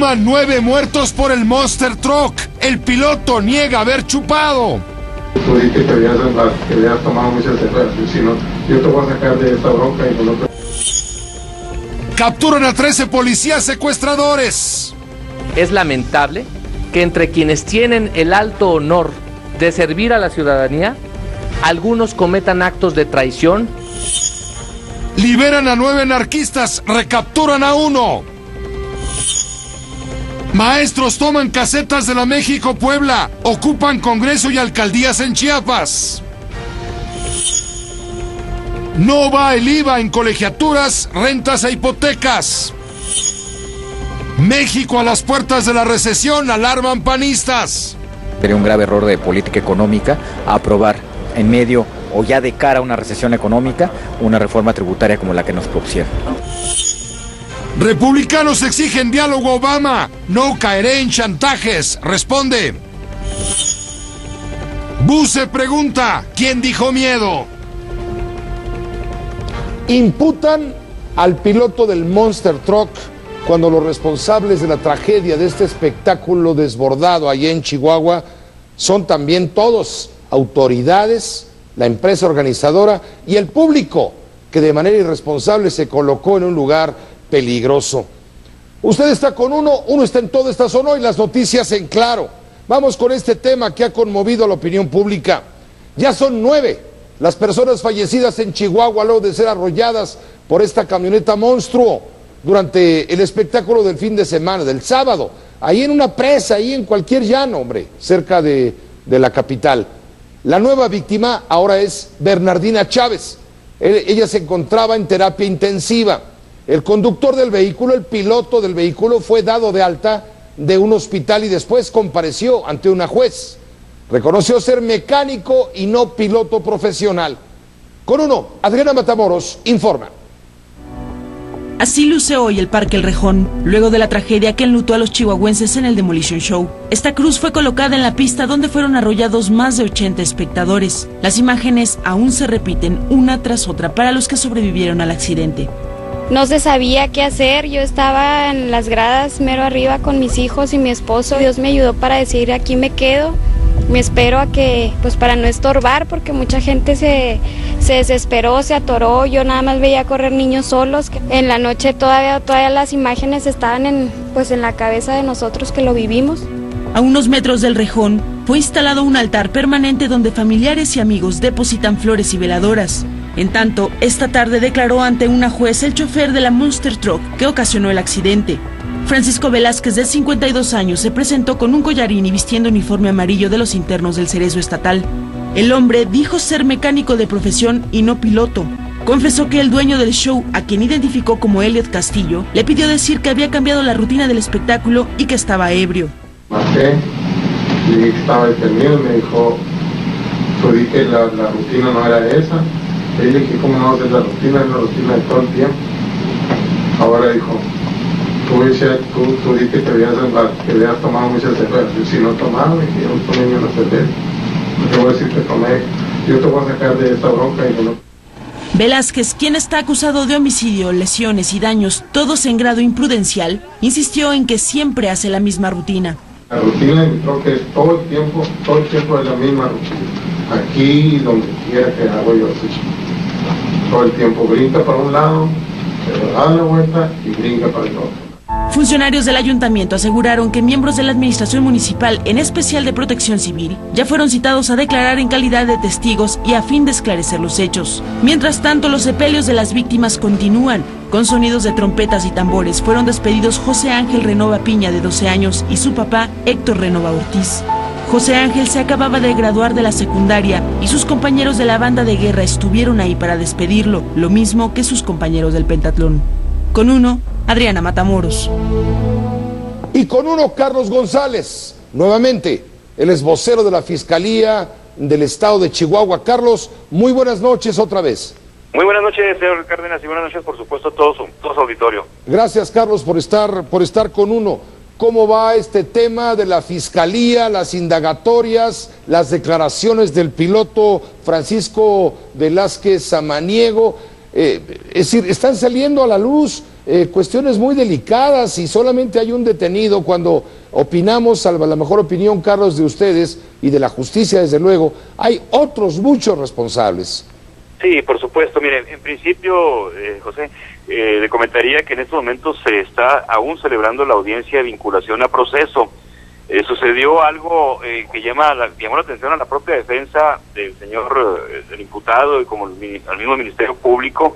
Van 9 muertos por el Monster Truck. El piloto niega haber chupado. Tú dijiste que habías tomado muchas cervezas. Si no, yo te voy a sacar de esta bronca y no te... Capturan a 13 policías secuestradores. Es lamentable que entre quienes tienen el alto honor de servir a la ciudadanía, algunos cometan actos de traición. Liberan a 9 anarquistas, recapturan a 1. Maestros toman casetas de la México-Puebla, ocupan Congreso y alcaldías en Chiapas. No va el IVA en colegiaturas, rentas e hipotecas. México a las puertas de la recesión, alarman panistas. Sería un grave error de política económica aprobar en medio o ya de cara a una recesión económica una reforma tributaria como la que nos propusieron. Republicanos exigen diálogo a Obama. No caeré en chantajes, responde. Buse pregunta, ¿quién dijo miedo? Imputan al piloto del Monster Truck cuando los responsables de la tragedia de este espectáculo desbordado allá en Chihuahua son también todos autoridades, la empresa organizadora y el público que de manera irresponsable se colocó en un lugar peligroso. Usted está con uno está en toda esta zona y las noticias en claro. Vamos con este tema que ha conmovido a la opinión pública. Ya son 9 las personas fallecidas en Chihuahua luego de ser arrolladas por esta camioneta monstruo durante el espectáculo del fin de semana, del sábado, ahí en una presa, ahí en cualquier llano, hombre, cerca de la capital. La nueva víctima ahora es Bernardina Chávez. Ella se encontraba en terapia intensiva. El conductor del vehículo, el piloto del vehículo, fue dado de alta de un hospital y después compareció ante una juez. Reconoció ser mecánico y no piloto profesional. Con uno, Adriana Matamoros informa. Así luce hoy el Parque El Rejón, luego de la tragedia que enlutó a los chihuahuenses en el Demolition Show. Esta cruz fue colocada en la pista donde fueron arrollados más de 80 espectadores. Las imágenes aún se repiten una tras otra para los que sobrevivieron al accidente. No se sabía qué hacer, yo estaba en las gradas mero arriba con mis hijos y mi esposo. Dios me ayudó para decir aquí me quedo. Me espero a que, pues para no estorbar, porque mucha gente se desesperó, se atoró, yo nada más veía correr niños solos. En la noche todavía las imágenes estaban en la cabeza de nosotros que lo vivimos. A unos metros del Rejón fue instalado un altar permanente donde familiares y amigos depositan flores y veladoras. En tanto, esta tarde declaró ante una juez el chofer de la Monster Truck que ocasionó el accidente. Francisco Velázquez, de 52 años, se presentó con un collarín y vistiendo uniforme amarillo de los internos del Cerezo Estatal. El hombre dijo ser mecánico de profesión y no piloto. Confesó que el dueño del show, a quien identificó como Elliot Castillo, le pidió decir que había cambiado la rutina del espectáculo y que estaba ebrio. Marqué, le dije que estaba detenido, me dijo, yo dije que la rutina no era esa. Le dije, ¿cómo no es la rutina? Es la rutina de todo el tiempo. Ahora dijo, tú dijiste que habías tomado muchas cervezas. Yo, si no tomaba, dije, yo no tomé ni una cerveza. Te voy a decir que tomé, yo te voy a sacar de esta bronca y no. Velázquez, quien está acusado de homicidio, lesiones y daños, todos en grado imprudencial, insistió en que siempre hace la misma rutina. La rutina de mi troca es todo el tiempo es la misma rutina. Aquí, donde quiera que hago yo así. Todo el tiempo brinca para un lado, se da la vuelta y brinca para el otro. Funcionarios del ayuntamiento aseguraron que miembros de la administración municipal, en especial de Protección Civil, ya fueron citados a declarar en calidad de testigos y a fin de esclarecer los hechos. Mientras tanto, los sepelios de las víctimas continúan. Con sonidos de trompetas y tambores fueron despedidos José Ángel Renova Piña, de 12 años, y su papá, Héctor Renova Ortiz. José Ángel se acababa de graduar de la secundaria y sus compañeros de la banda de guerra estuvieron ahí para despedirlo, lo mismo que sus compañeros del pentatlón. Con uno, Adriana Matamoros. Y con uno, Carlos González, nuevamente, él es vocero de la Fiscalía del Estado de Chihuahua. Carlos, muy buenas noches otra vez. Muy buenas noches, señor Cárdenas, y buenas noches, por supuesto, a todo su auditorio. Gracias, Carlos, por estar con uno. ¿Cómo va este tema de la Fiscalía, las indagatorias, las declaraciones del piloto Francisco Velázquez Samaniego? Es decir, ¿están saliendo a la luz cuestiones muy delicadas y solamente hay un detenido cuando opinamos, salvo la mejor opinión, Carlos, de ustedes y de la justicia, desde luego, hay otros muchos responsables. Sí, por supuesto. Miren, en principio, José, le comentaría que en estos momentos se está aún celebrando la audiencia de vinculación a proceso. Sucedió algo que llamó la atención a la propia defensa del señor del imputado y como al mismo Ministerio Público,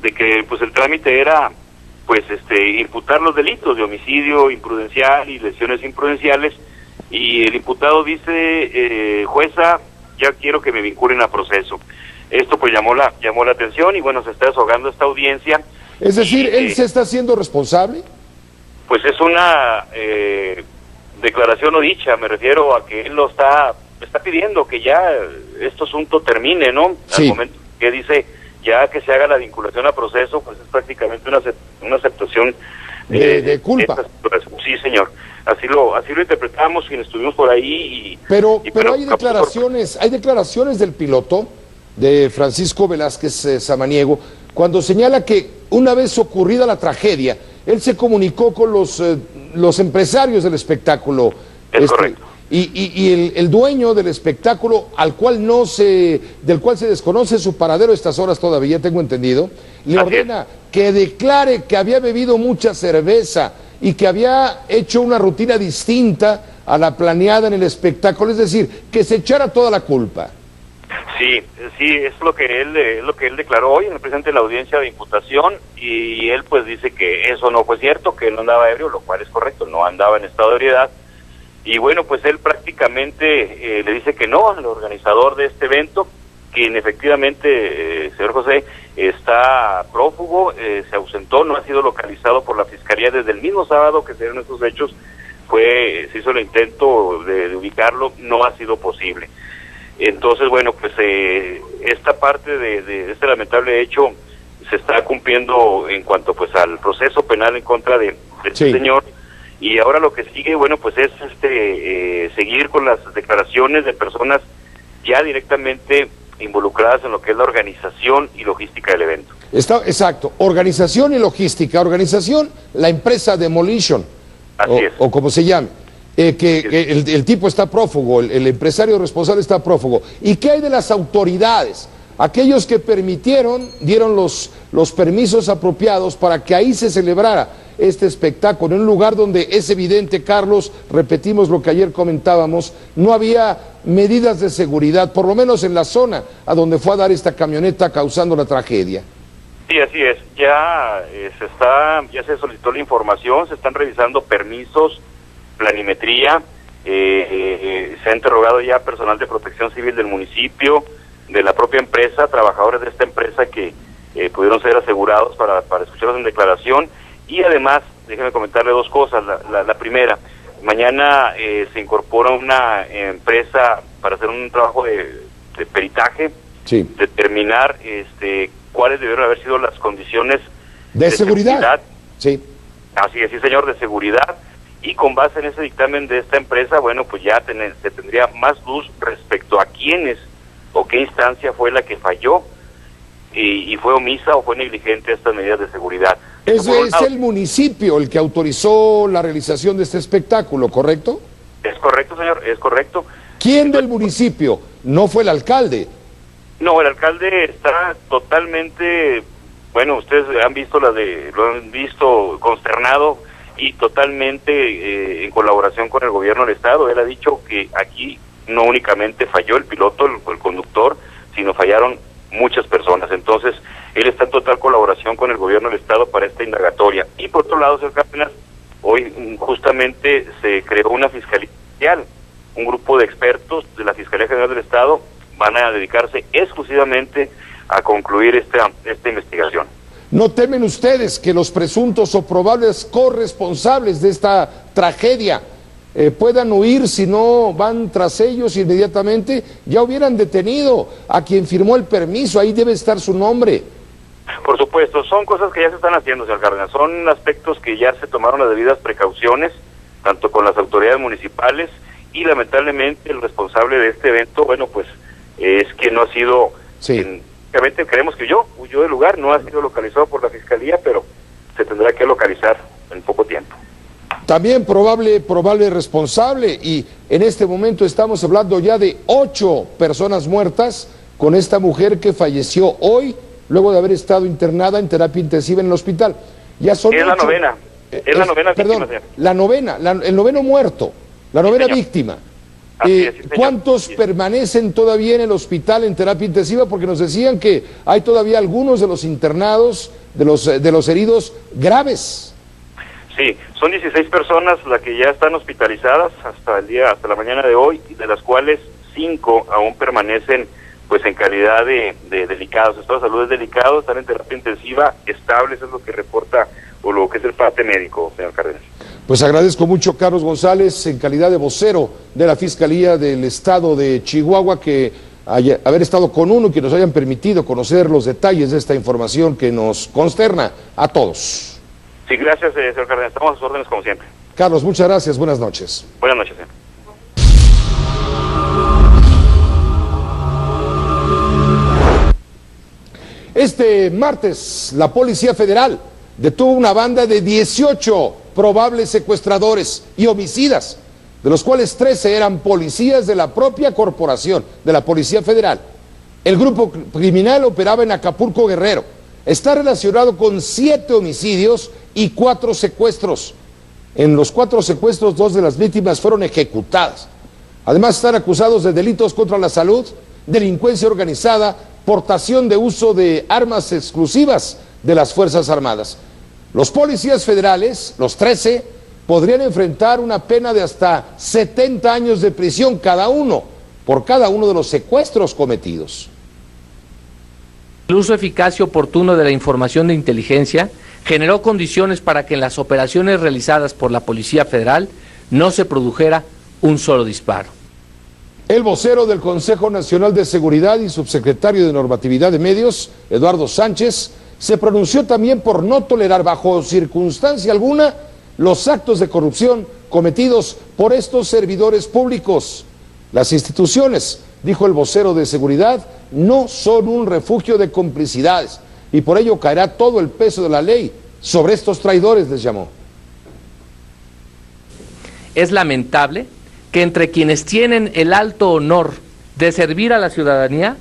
de que pues el trámite era pues imputar los delitos de homicidio imprudencial y lesiones imprudenciales, y el imputado dice, jueza, ya quiero que me vinculen a proceso. Esto pues llamó la atención y bueno, se está desahogando esta audiencia. Es decir, ¿él se está haciendo responsable? Pues es una declaración no dicha, me refiero a que él lo está pidiendo que ya este asunto termine, ¿no? Sí. Al momento que dice ya que se haga la vinculación a proceso, pues es prácticamente una aceptación de culpa. Sí, señor. Así lo interpretamos quienes estuvimos por ahí. Pero hay declaraciones del piloto, de Francisco Velázquez Samaniego, cuando señala que una vez ocurrida la tragedia, él se comunicó con los empresarios del espectáculo. Es correcto. Y el dueño del espectáculo, del cual se desconoce su paradero a estas horas todavía, tengo entendido, le ordena que declare que había bebido mucha cerveza y que había hecho una rutina distinta a la planeada en el espectáculo, es decir, que se echara toda la culpa. Sí, es lo que él declaró hoy en el presente de la audiencia de imputación, y él pues dice que eso no fue cierto, que él no andaba ebrio, lo cual es correcto, no andaba en estado de ebriedad. Y bueno, pues él prácticamente le dice que no al organizador de este evento, quien efectivamente, señor José, está prófugo, se ausentó, no ha sido localizado por la Fiscalía desde el mismo sábado que se dieron estos hechos, se hizo el intento de ubicarlo, no ha sido posible. Entonces, bueno, pues esta parte de este lamentable hecho se está cumpliendo en cuanto pues al proceso penal en contra de este señor. Y ahora lo que sigue, bueno, pues es seguir con las declaraciones de personas ya directamente involucradas en lo que es la organización y logística del evento. Exacto, organización y logística. Organización, la empresa Demolition, o como se llame, el tipo está prófugo, el empresario responsable está prófugo. ¿Y qué hay de las autoridades? Aquellos que dieron los permisos apropiados para que ahí se celebrara este espectáculo, en un lugar donde es evidente, Carlos, repetimos lo que ayer comentábamos, no había medidas de seguridad, por lo menos en la zona a donde fue a dar esta camioneta causando la tragedia. Sí, así es, ya se solicitó la información, se están revisando permisos, planimetría, se ha interrogado ya personal de protección civil del municipio, de la propia empresa, trabajadores de esta empresa que pudieron ser asegurados para escucharlos en declaración. Y además, déjeme comentarle dos cosas. La primera, mañana se incorpora una empresa para hacer un trabajo de peritaje, determinar cuáles debieron haber sido las condiciones de seguridad. Sí. Así es, sí, señor, de seguridad. Y con base en ese dictamen de esta empresa, bueno, pues ya se tendría más luz respecto a quiénes o qué instancia fue la que falló y fue omisa o fue negligente estas medidas de seguridad. Es el municipio el que autorizó la realización de este espectáculo, ¿correcto? Es correcto, señor, es correcto. ¿Quién del municipio? ¿No fue el alcalde? No, el alcalde está totalmente, bueno, ustedes lo han visto consternado y totalmente en colaboración con el gobierno del estado. Él ha dicho que aquí no únicamente falló el piloto, el conductor, sino fallaron muchas personas. Entonces, él está en total colaboración con el gobierno del estado para esta indagatoria. Y por otro lado, señor Cárdenas, hoy justamente se creó una fiscalía especial, un grupo de expertos de la Fiscalía General del Estado van a dedicarse exclusivamente a concluir esta investigación. ¿No temen ustedes que los presuntos o probables corresponsables de esta tragedia puedan huir si no van tras ellos inmediatamente? Ya hubieran detenido a quien firmó el permiso, ahí debe estar su nombre. Por supuesto, son cosas que ya se están haciendo, señor Cárdenas, son aspectos que ya se tomaron las debidas precauciones, tanto con las autoridades municipales, y lamentablemente el responsable de este evento, bueno, pues es que no ha sido, realmente creemos que huyó del lugar, no ha sido localizado por la Fiscalía, pero se tendrá que también probable responsable, y en este momento estamos hablando ya de 8 personas muertas con esta mujer que falleció hoy luego de haber estado internada en terapia intensiva en el hospital. Ya son es 8. La novena. Es la novena perdón, víctima. El noveno muerto, la novena víctima. Sí, ¿Cuántos permanecen todavía en el hospital en terapia intensiva? Porque nos decían que hay todavía algunos de los internados, de los heridos graves. Sí, son 16 personas las que ya están hospitalizadas hasta la mañana de hoy, de las cuales 5 aún permanecen pues en calidad de delicados, estado de salud es delicado, están en terapia intensiva, estables, es lo que reporta o lo que es el parte médico, señor Cárdenas. Pues agradezco mucho, Carlos González, en calidad de vocero de la Fiscalía del Estado de Chihuahua, que haber estado con uno y que nos hayan permitido conocer los detalles de esta información que nos consterna a todos. Sí, gracias, señor Cárdenas, estamos a sus órdenes como siempre. Carlos, muchas gracias, buenas noches. Buenas noches, señor. Este martes, la Policía Federal detuvo una banda de 18 probables secuestradores y homicidas, de los cuales 13 eran policías de la propia corporación, de la Policía Federal. El grupo criminal operaba en Acapulco, Guerrero. Está relacionado con 7 homicidios y 4 secuestros. En los 4 secuestros, 2 de las víctimas fueron ejecutadas. Además, están acusados de delitos contra la salud, delincuencia organizada, portación de uso de armas exclusivas de las Fuerzas Armadas. Los policías federales, los 13, podrían enfrentar una pena de hasta 70 años de prisión cada uno, por cada uno de los secuestros cometidos. El uso eficaz y oportuno de la información de inteligencia generó condiciones para que en las operaciones realizadas por la Policía Federal no se produjera un solo disparo. El vocero del Consejo Nacional de Seguridad y subsecretario de Normatividad de Medios, Eduardo Sánchez, se pronunció también por no tolerar bajo circunstancia alguna los actos de corrupción cometidos por estos servidores públicos. Las instituciones, dijo el vocero de Seguridad, no son un refugio de complicidades y por ello caerá todo el peso de la ley sobre estos traidores, les llamó. Es lamentable que entre quienes tienen el alto honor de servir a la ciudadanía,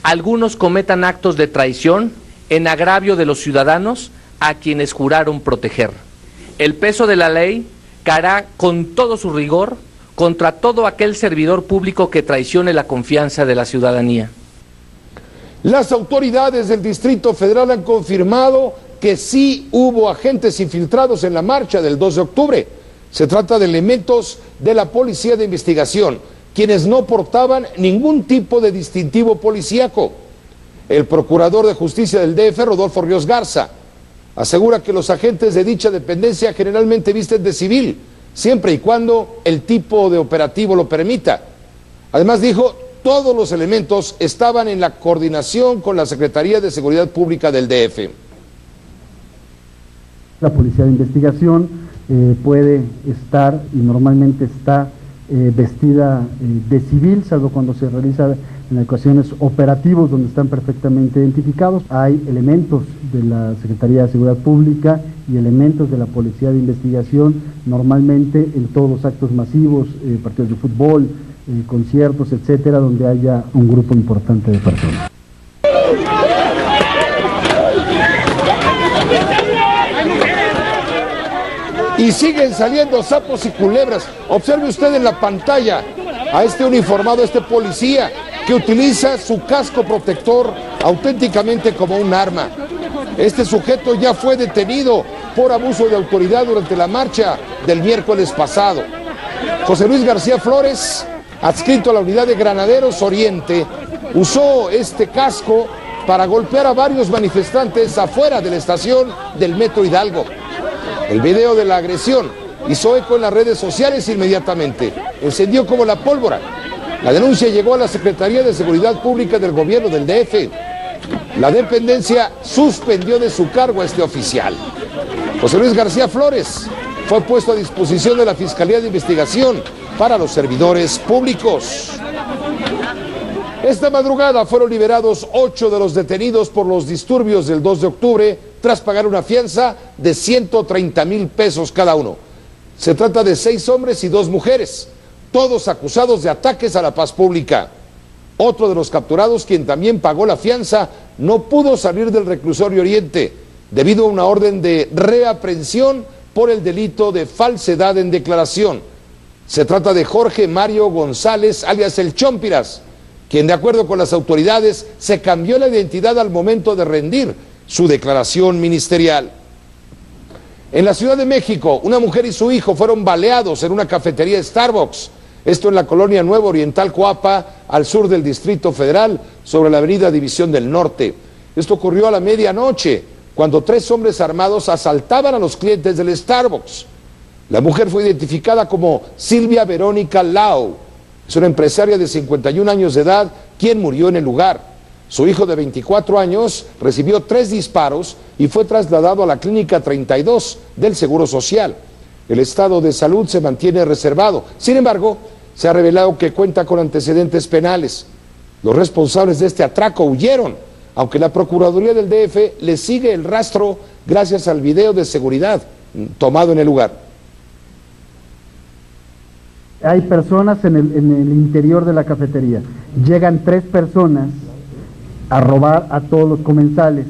algunos cometan actos de traición en agravio de los ciudadanos a quienes juraron proteger. El peso de la ley caerá con todo su rigor contra todo aquel servidor público que traicione la confianza de la ciudadanía. Las autoridades del Distrito Federal han confirmado que sí hubo agentes infiltrados en la marcha del 2 de octubre. Se trata de elementos de la Policía de Investigación, quienes no portaban ningún tipo de distintivo policíaco. El procurador de justicia del DF, Rodolfo Ríos Garza, asegura que los agentes de dicha dependencia generalmente visten de civil, siempre y cuando el tipo de operativo lo permita. Además dijo, todos los elementos estaban en la coordinación con la Secretaría de Seguridad Pública del DF. La Policía de Investigación puede estar y normalmente está vestida de civil, salvo cuando se realiza en ocasiones operativos donde están perfectamente identificados. Hay elementos de la Secretaría de Seguridad Pública y elementos de la Policía de Investigación, normalmente en todos los actos masivos, partidos de fútbol, conciertos, etcétera, donde haya un grupo importante de personas. Y siguen saliendo sapos y culebras. Observe usted en la pantalla a este uniformado, este policía, que utiliza su casco protector auténticamente como un arma. Este sujeto ya fue detenido por abuso de autoridad durante la marcha del miércoles pasado. José Luis García Flores, adscrito a la unidad de Granaderos Oriente, usó este casco para golpear a varios manifestantes afuera de la estación del Metro Hidalgo. El video de la agresión hizo eco en las redes sociales inmediatamente, encendió como la pólvora. La denuncia llegó a la Secretaría de Seguridad Pública del Gobierno del DF. La dependencia suspendió de su cargo a este oficial. José Luis García Flores fue puesto a disposición de la Fiscalía de Investigación para los servidores públicos. Esta madrugada fueron liberados 8 de los detenidos por los disturbios del 2 de octubre tras pagar una fianza de 130,000 pesos cada uno. Se trata de 6 hombres y 2 mujeres, todos acusados de ataques a la paz pública. Otro de los capturados, quien también pagó la fianza, no pudo salir del reclusorio Oriente debido a una orden de reaprehensión por el delito de falsedad en declaración. Se trata de Jorge Mario González, alias el Chompiras, quien de acuerdo con las autoridades se cambió la identidad al momento de rendir su declaración ministerial. En la Ciudad de México, una mujer y su hijo fueron baleados en una cafetería Starbucks. Esto en la colonia Nuevo Oriental Coapa, al sur del Distrito Federal, sobre la avenida División del Norte. Esto ocurrió a la medianoche, cuando 3 hombres armados asaltaban a los clientes del Starbucks. La mujer fue identificada como Silvia Verónica Lau. Es una empresaria de 51 años de edad, quien murió en el lugar. Su hijo de 24 años recibió 3 disparos y fue trasladado a la Clínica 32 del Seguro Social. El estado de salud se mantiene reservado. Sin embargo, se ha revelado que cuenta con antecedentes penales. Los responsables de este atraco huyeron, aunque la Procuraduría del DF le sigue el rastro gracias al video de seguridad tomado en el lugar. Hay personas en el interior de la cafetería. Llegan 3 personas a robar a todos los comensales.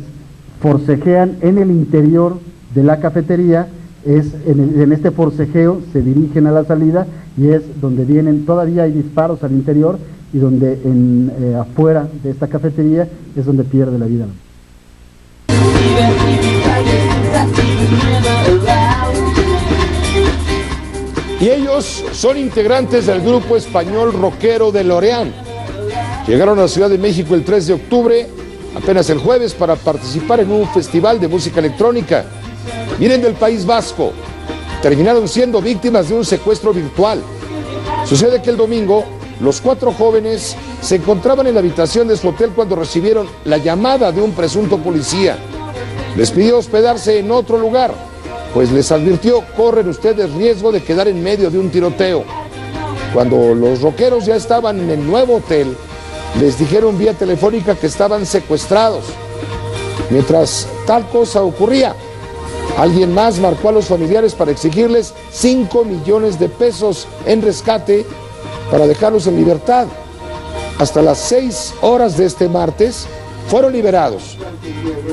Forcejean en el interior de la cafetería. En este forcejeo se dirigen a la salida y es donde vienen, todavía hay disparos al interior y donde afuera de esta cafetería es donde pierde la vida. Y ellos son integrantes del grupo español rockero de Lorean. Llegaron a la Ciudad de México el 3 de octubre, apenas el jueves, para participar en un festival de música electrónica. Vienen del País Vasco, terminaron siendo víctimas de un secuestro virtual. Sucede que el domingo, los 4 jóvenes se encontraban en la habitación de su hotel cuando recibieron la llamada de un presunto policía. Les pidió hospedarse en otro lugar, pues les advirtió: corren ustedes riesgo de quedar en medio de un tiroteo. Cuando los rockeros ya estaban en el nuevo hotel, les dijeron vía telefónica que estaban secuestrados. Mientras tal cosa ocurría, alguien más marcó a los familiares para exigirles 5 millones de pesos en rescate para dejarlos en libertad. Hasta las 6 horas de este martes fueron liberados.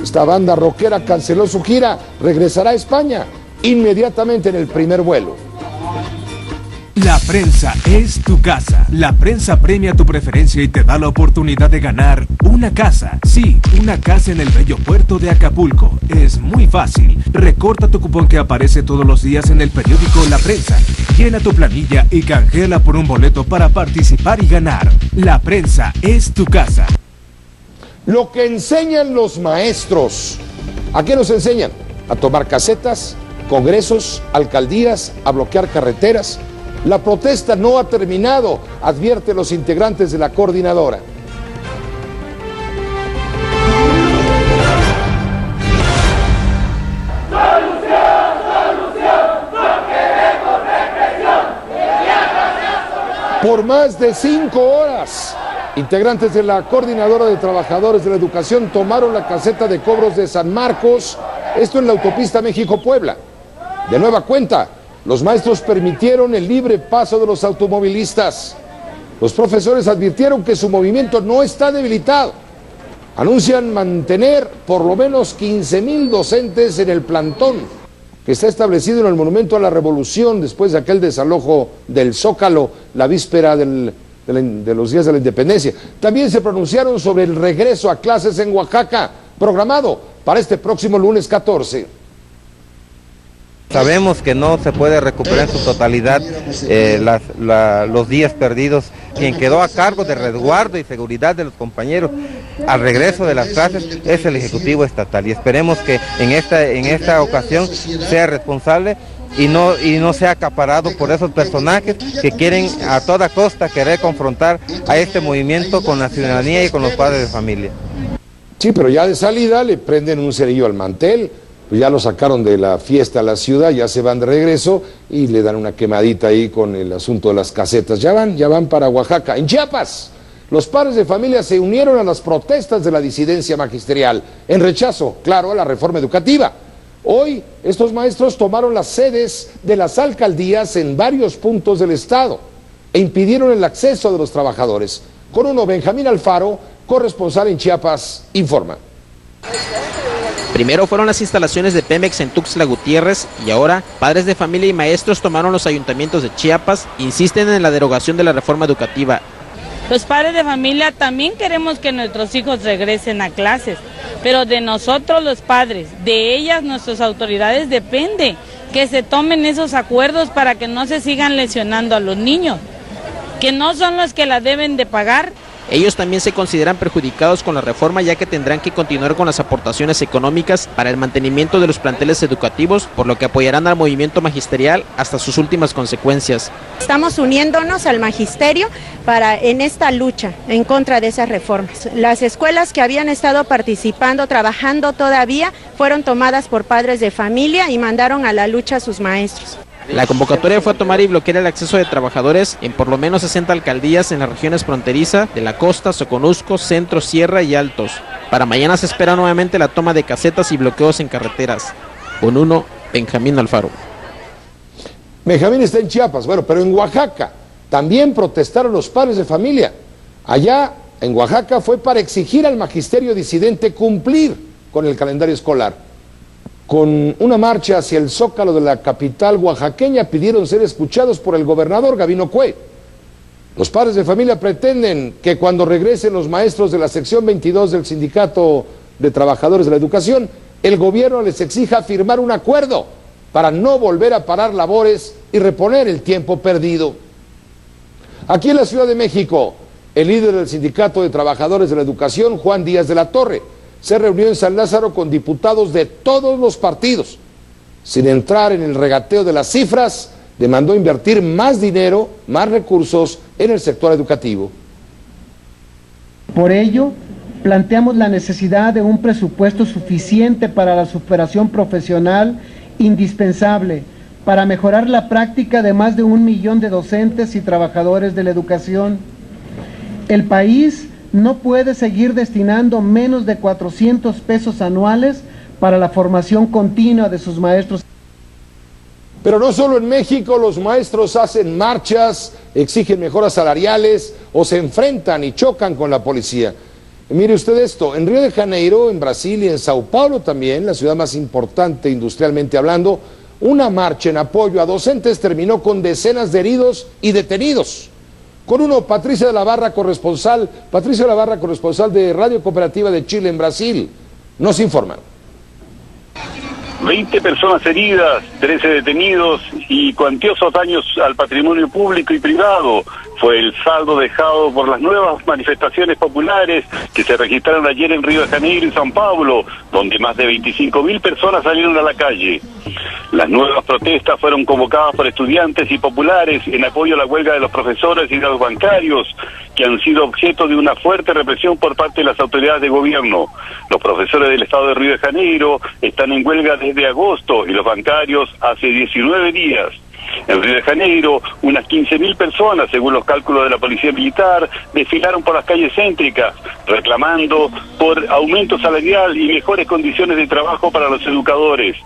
Esta banda rockera canceló su gira, regresará a España inmediatamente en el primer vuelo. La prensa es tu casa. La prensa premia tu preferencia y te da la oportunidad de ganar una casa. Sí, una casa en el bello puerto de Acapulco. Es muy fácil. Recorta tu cupón que aparece todos los días en el periódico La Prensa. Llena tu planilla y canjeala por un boleto para participar y ganar. La prensa es tu casa. Lo que enseñan los maestros. ¿A qué nos enseñan? A tomar casetas, congresos, alcaldías, a bloquear carreteras. La protesta no ha terminado, advierten los integrantes de la coordinadora. Por más de 5 horas, integrantes de la Coordinadora de Trabajadores de la Educación tomaron la caseta de cobros de San Marcos, esto en la autopista México-Puebla. De nueva cuenta, los maestros permitieron el libre paso de los automovilistas. Los profesores advirtieron que su movimiento no está debilitado. Anuncian mantener por lo menos 15,000 docentes en el plantón que está establecido en el Monumento a la Revolución después de aquel desalojo del Zócalo la víspera de los días de la Independencia. También se pronunciaron sobre el regreso a clases en Oaxaca, programado para este próximo lunes 14. Sabemos que no se puede recuperar en su totalidad los días perdidos. Quien quedó a cargo de resguardo y seguridad de los compañeros al regreso de las clases es el Ejecutivo Estatal, y esperemos que en esta ocasión sea responsable y no sea acaparado por esos personajes que quieren a toda costa querer confrontar a este movimiento con la ciudadanía y con los padres de familia. Sí, pero ya de salida le prenden un cerillo al mantel. Pues ya lo sacaron de la fiesta a la ciudad, ya se van de regreso y le dan una quemadita ahí con el asunto de las casetas. Ya van para Oaxaca. En Chiapas, los padres de familia se unieron a las protestas de la disidencia magisterial, en rechazo, claro, a la reforma educativa. Hoy estos maestros tomaron las sedes de las alcaldías en varios puntos del estado e impidieron el acceso de los trabajadores. Con uno, Benjamín Alfaro, corresponsal en Chiapas, informa. Primero fueron las instalaciones de Pemex en Tuxtla Gutiérrez y ahora padres de familia y maestros tomaron los ayuntamientos de Chiapas e insisten en la derogación de la reforma educativa. Los padres de familia también queremos que nuestros hijos regresen a clases, pero de nosotros los padres, de ellas nuestras autoridades depende que se tomen esos acuerdos para que no se sigan lesionando a los niños, que no son los que la deben de pagar. Ellos también se consideran perjudicados con la reforma, ya que tendrán que continuar con las aportaciones económicas para el mantenimiento de los planteles educativos, por lo que apoyarán al movimiento magisterial hasta sus últimas consecuencias. Estamos uniéndonos al magisterio en esta lucha en contra de esas reformas. Las escuelas que habían estado participando, trabajando todavía, fueron tomadas por padres de familia y mandaron a la lucha a sus maestros. La convocatoria fue a tomar y bloquear el acceso de trabajadores en por lo menos 60 alcaldías en las regiones fronterizas de la costa, Soconusco, Centro, Sierra y Altos. Para mañana se espera nuevamente la toma de casetas y bloqueos en carreteras. Con uno, Benjamín Alfaro. Benjamín está en Chiapas, bueno, pero en Oaxaca también protestaron los padres de familia. Allá en Oaxaca fue para exigir al magisterio disidente cumplir con el calendario escolar. Con una marcha hacia el zócalo de la capital oaxaqueña pidieron ser escuchados por el gobernador Gabino Cue. Los padres de familia pretenden que cuando regresen los maestros de la sección 22 del Sindicato de Trabajadores de la Educación, el gobierno les exija firmar un acuerdo para no volver a parar labores y reponer el tiempo perdido. Aquí en la Ciudad de México, el líder del Sindicato de Trabajadores de la Educación, Juan Díaz de la Torre, se reunió en San Lázaro con diputados de todos los partidos. Sin entrar en el regateo de las cifras, demandó invertir más dinero, más recursos en el sector educativo. Por ello, planteamos la necesidad de un presupuesto suficiente para la superación profesional indispensable para mejorar la práctica de más de 1 millón de docentes y trabajadores de la educación. El país no puede seguir destinando menos de 400 pesos anuales para la formación continua de sus maestros. Pero no solo en México los maestros hacen marchas, exigen mejoras salariales o se enfrentan y chocan con la policía. Mire usted esto, en Río de Janeiro, en Brasil y en Sao Paulo también, la ciudad más importante industrialmente hablando, una marcha en apoyo a docentes terminó con decenas de heridos y detenidos. Con uno, Patricia de la Barra, corresponsal de Radio Cooperativa de Chile en Brasil, nos informa. 20 personas heridas, 13 detenidos y cuantiosos daños al patrimonio público y privado fue el saldo dejado por las nuevas manifestaciones populares que se registraron ayer en Río de Janeiro y San Pablo, donde más de 25.000 personas salieron a la calle. Las nuevas protestas fueron convocadas por estudiantes y populares en apoyo a la huelga de los profesores y de los bancarios, que han sido objeto de una fuerte represión por parte de las autoridades de gobierno. Los profesores del estado de Río de Janeiro están en huelga desde agosto y los bancarios hace 19 días. En Río de Janeiro, unas 15.000 personas, según los cálculos de la policía militar, desfilaron por las calles céntricas, reclamando por aumento salarial y mejores condiciones de trabajo para los educadores.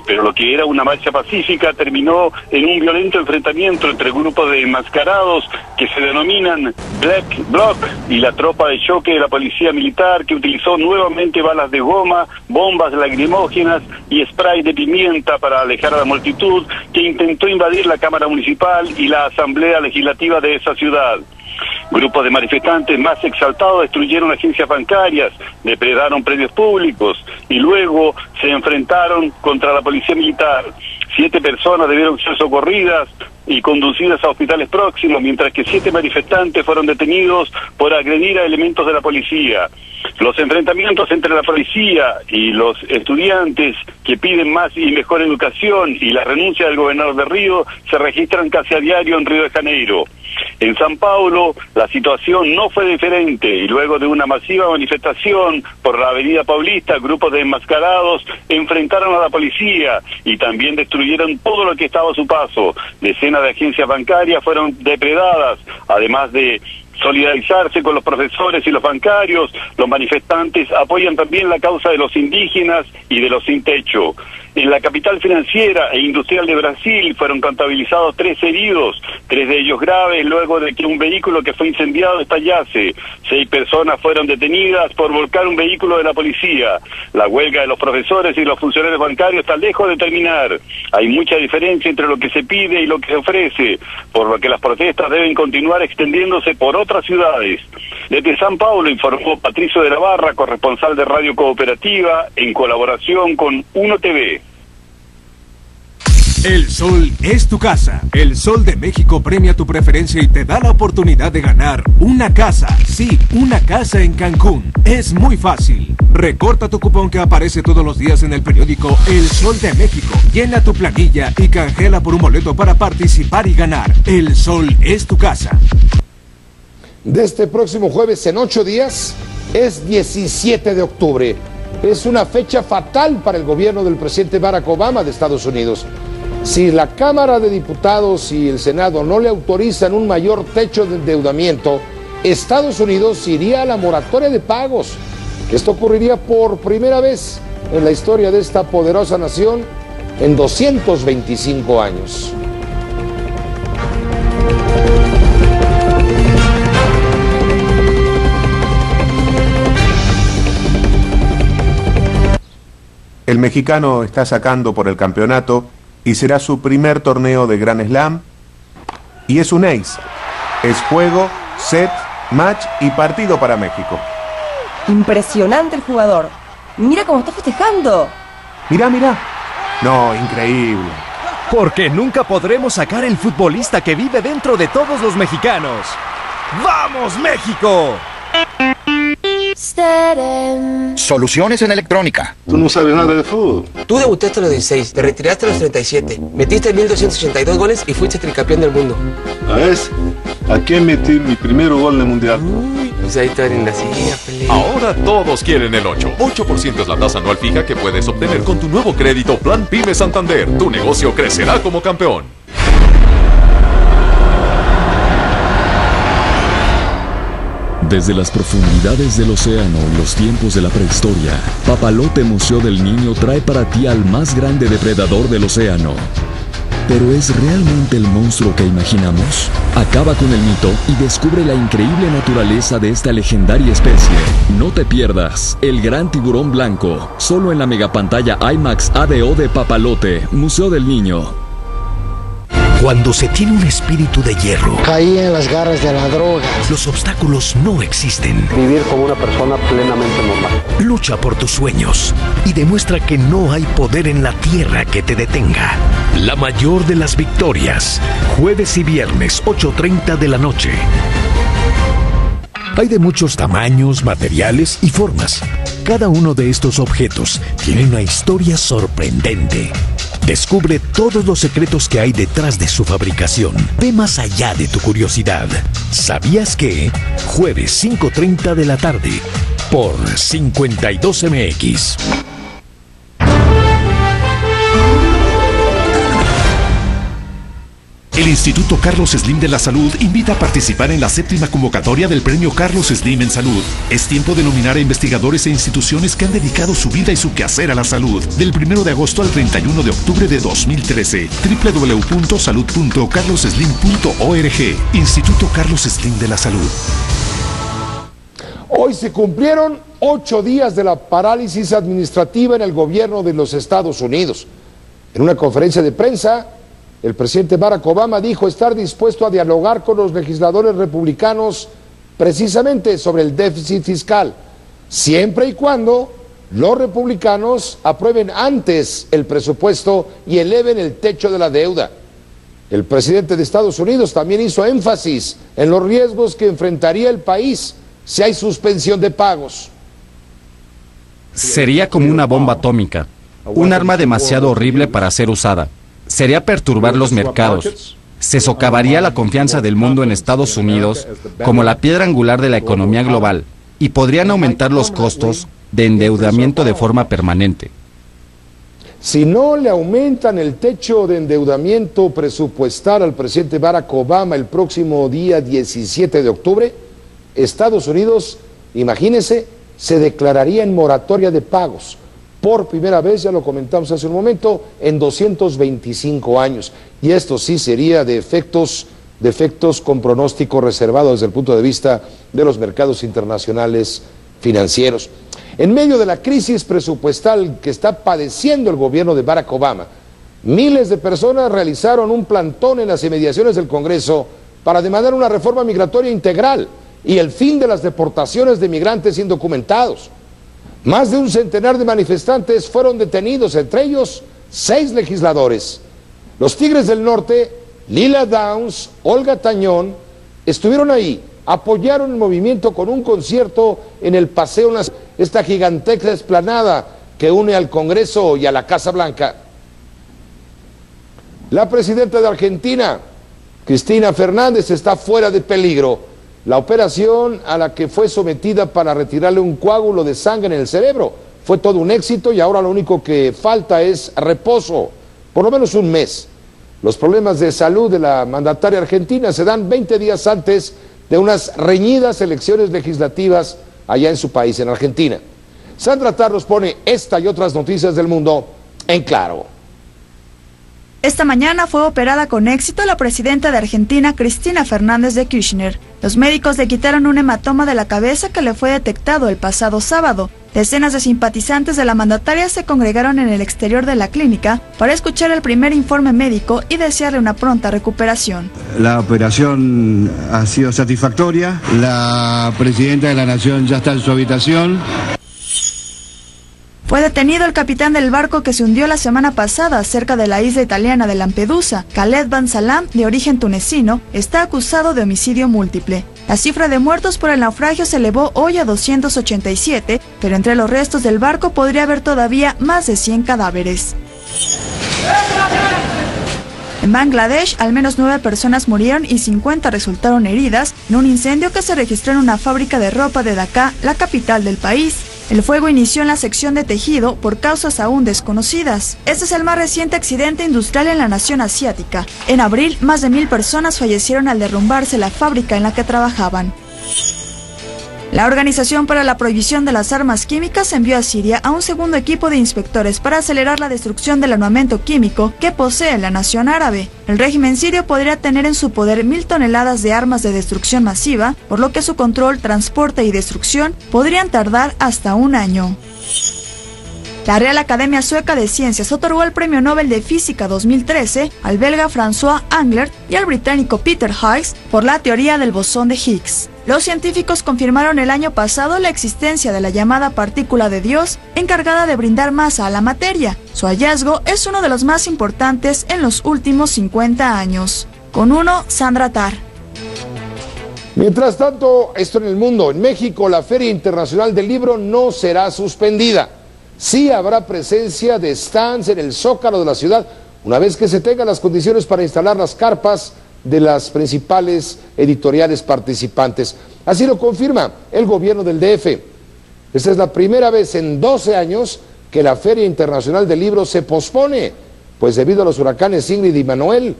Pero lo que era una marcha pacífica terminó en un violento enfrentamiento entre grupos de enmascarados que se denominan Black Bloc y la tropa de choque de la policía militar, que utilizó nuevamente balas de goma, bombas lacrimógenas y spray de pimienta para alejar a la multitud que intentó invadir la Cámara Municipal y la Asamblea Legislativa de esa ciudad. Grupos de manifestantes más exaltados destruyeron agencias bancarias, depredaron predios públicos y luego se enfrentaron contra la policía militar. 7 personas debieron ser socorridas y conducidas a hospitales próximos, mientras que 7 manifestantes fueron detenidos por agredir a elementos de la policía. Los enfrentamientos entre la policía y los estudiantes que piden más y mejor educación y la renuncia del gobernador de Río se registran casi a diario en Río de Janeiro. En San Paulo la situación no fue diferente y luego de una masiva manifestación por la avenida Paulista, grupos de enmascarados enfrentaron a la policía y también destruyeron todo lo que estaba a su paso. Decenas de agencias bancarias fueron depredadas, además de solidarizarse con los profesores y los bancarios. Los manifestantes apoyan también la causa de los indígenas y de los sin techo. En la capital financiera e industrial de Brasil fueron contabilizados 3 heridos, 3 de ellos graves, luego de que un vehículo que fue incendiado estallase. 6 personas fueron detenidas por volcar un vehículo de la policía. La huelga de los profesores y los funcionarios bancarios está lejos de terminar. Hay mucha diferencia entre lo que se pide y lo que se ofrece, por lo que las protestas deben continuar extendiéndose por otras ciudades. Desde San Paulo informó Patricio de la Barra, corresponsal de Radio Cooperativa, en colaboración con Uno TV. El Sol es tu casa. El Sol de México premia tu preferencia y te da la oportunidad de ganar una casa. Sí, una casa en Cancún. Es muy fácil. Recorta tu cupón que aparece todos los días en el periódico El Sol de México. Llena tu planilla y canjela por un boleto para participar y ganar. El Sol es tu casa. De este próximo jueves en 8 días es 17 de octubre. Es una fecha fatal para el gobierno del presidente Barack Obama de Estados Unidos. Si la Cámara de Diputados y el Senado no le autorizan un mayor techo de endeudamiento, Estados Unidos iría a la moratoria de pagos. Esto ocurriría por primera vez en la historia de esta poderosa nación en 225 años. El mexicano está sacando por el campeonato y será su primer torneo de Grand Slam y es un ace. Es juego, set, match y partido para México. Impresionante el jugador. Mira cómo está festejando. Mirá. No, increíble. Porque nunca podremos sacar el futbolista que vive dentro de todos los mexicanos. ¡Vamos, México! Soluciones en electrónica. Tú no sabes nada de fútbol. Tú debutaste a los 16, te retiraste a los 37, metiste 1282 goles y fuiste tricampeón del mundo. ¿A ese? ¿A quién metí mi primer gol en el mundial? Pues ahí está en la silla, Pelé. Ahora todos quieren el 8. 8% es la tasa anual fija que puedes obtener con tu nuevo crédito Plan Pyme Santander. Tu negocio crecerá como campeón. Desde las profundidades del océano en los tiempos de la prehistoria, Papalote Museo del Niño trae para ti al más grande depredador del océano. ¿Pero es realmente el monstruo que imaginamos? Acaba con el mito y descubre la increíble naturaleza de esta legendaria especie. No te pierdas El Gran Tiburón Blanco, solo en la megapantalla IMAX ADO de Papalote, Museo del Niño. Cuando se tiene un espíritu de hierro, caí en las garras de la droga. Los obstáculos no existen. Vivir como una persona plenamente normal. Lucha por tus sueños y demuestra que no hay poder en la tierra que te detenga. La mayor de las victorias. Jueves y viernes, 8:30 de la noche. Hay de muchos tamaños, materiales y formas. Cada uno de estos objetos tiene una historia sorprendente. Descubre todos los secretos que hay detrás de su fabricación. Ve más allá de tu curiosidad. ¿Sabías que? Jueves 5:30 de la tarde por 52MX. El Instituto Carlos Slim de la Salud invita a participar en la 7ª convocatoria del Premio Carlos Slim en Salud. Es tiempo de nominar a investigadores e instituciones que han dedicado su vida y su quehacer a la salud. Del 1 de agosto al 31 de octubre de 2013. www.salud.carlosslim.org. Instituto Carlos Slim de la Salud. Hoy se cumplieron 8 días de la parálisis administrativa en el gobierno de los Estados Unidos. En una conferencia de prensa, el presidente Barack Obama dijo estar dispuesto a dialogar con los legisladores republicanos precisamente sobre el déficit fiscal, siempre y cuando los republicanos aprueben antes el presupuesto y eleven el techo de la deuda. El presidente de Estados Unidos también hizo énfasis en los riesgos que enfrentaría el país si hay suspensión de pagos. Sería como una bomba atómica, un arma demasiado horrible para ser usada. Sería perturbar los mercados. Se socavaría la confianza del mundo en Estados Unidos como la piedra angular de la economía global y podrían aumentar los costos de endeudamiento de forma permanente. Si no le aumentan el techo de endeudamiento presupuestal al presidente Barack Obama el próximo día 17 de octubre, Estados Unidos, imagínese, se declararía en moratoria de pagos. por primera vez, ya lo comentamos hace un momento, en 225 años. Y esto sí sería de efectos con pronóstico reservado desde el punto de vista de los mercados internacionales financieros. En medio de la crisis presupuestal que está padeciendo el gobierno de Barack Obama, miles de personas realizaron un plantón en las inmediaciones del Congreso para demandar una reforma migratoria integral y el fin de las deportaciones de migrantes indocumentados. Más de un centenar de manifestantes fueron detenidos, entre ellos 6 legisladores. Los Tigres del Norte, Lila Downs, Olga Tañón, estuvieron ahí, apoyaron el movimiento con un concierto en el Paseo Nacional, esta gigantesca explanada que une al Congreso y a la Casa Blanca. La presidenta de Argentina, Cristina Fernández, está fuera de peligro. La operación a la que fue sometida para retirarle un coágulo de sangre en el cerebro fue todo un éxito y ahora lo único que falta es reposo, por lo menos un mes. Los problemas de salud de la mandataria argentina se dan 20 días antes de unas reñidas elecciones legislativas allá en su país, en Argentina. Sandra Tarros pone esta y otras noticias del mundo en claro. Esta mañana fue operada con éxito la presidenta de Argentina, Cristina Fernández de Kirchner. Los médicos le quitaron un hematoma de la cabeza que le fue detectado el pasado sábado. Decenas de simpatizantes de la mandataria se congregaron en el exterior de la clínica para escuchar el primer informe médico y desearle una pronta recuperación. La operación ha sido satisfactoria. La presidenta de la Nación ya está en su habitación. Fue detenido el capitán del barco que se hundió la semana pasada cerca de la isla italiana de Lampedusa. Khaled Ben Salam, de origen tunecino, está acusado de homicidio múltiple. La cifra de muertos por el naufragio se elevó hoy a 287, pero entre los restos del barco podría haber todavía más de 100 cadáveres. En Bangladesh, al menos 9 personas murieron y 50 resultaron heridas en un incendio que se registró en una fábrica de ropa de Dhaka, la capital del país. El fuego inició en la sección de tejido por causas aún desconocidas. Este es el más reciente accidente industrial en la nación asiática. En abril, más de 1000 personas fallecieron al derrumbarse la fábrica en la que trabajaban. La Organización para la Prohibición de las Armas Químicas envió a Siria a un segundo equipo de inspectores para acelerar la destrucción del armamento químico que posee la nación árabe. El régimen sirio podría tener en su poder 1000 toneladas de armas de destrucción masiva, por lo que su control, transporte y destrucción podrían tardar hasta un año. La Real Academia Sueca de Ciencias otorgó el Premio Nobel de Física 2013 al belga François Englert y al británico Peter Higgs por la teoría del bosón de Higgs. Los científicos confirmaron el año pasado la existencia de la llamada partícula de Dios, encargada de brindar masa a la materia. Su hallazgo es uno de los más importantes en los últimos 50 años. Con uno, Sandra Tar. Mientras tanto, esto en el mundo. En México, la Feria Internacional del Libro no será suspendida. Sí habrá presencia de stands en el Zócalo de la ciudad, una vez que se tengan las condiciones para instalar las carpas de las principales editoriales participantes. Así lo confirma el gobierno del DF. Esta es la primera vez en 12 años que la Feria Internacional del Libro se pospone, pues debido a los huracanes Ingrid y Manuel,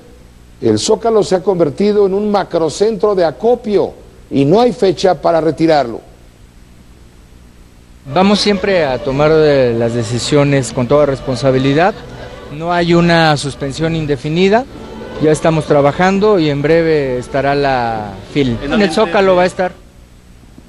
el Zócalo se ha convertido en un macrocentro de acopio y no hay fecha para retirarlo. Vamos siempre a tomar las decisiones con toda responsabilidad. No hay una suspensión indefinida. Ya estamos trabajando y en breve estará la FIL. En el Zócalo va a estar.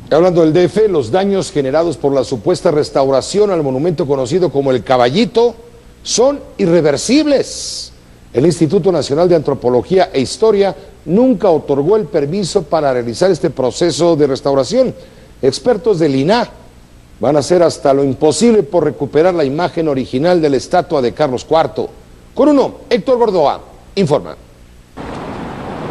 Hablando del DF, los daños generados por la supuesta restauración al monumento conocido como el Caballito son irreversibles. El Instituto Nacional de Antropología e Historia nunca otorgó el permiso para realizar este proceso de restauración. Expertos del INAH van a hacer hasta lo imposible por recuperar la imagen original de la estatua de Carlos IV. Con uno, Héctor Gordoa informa.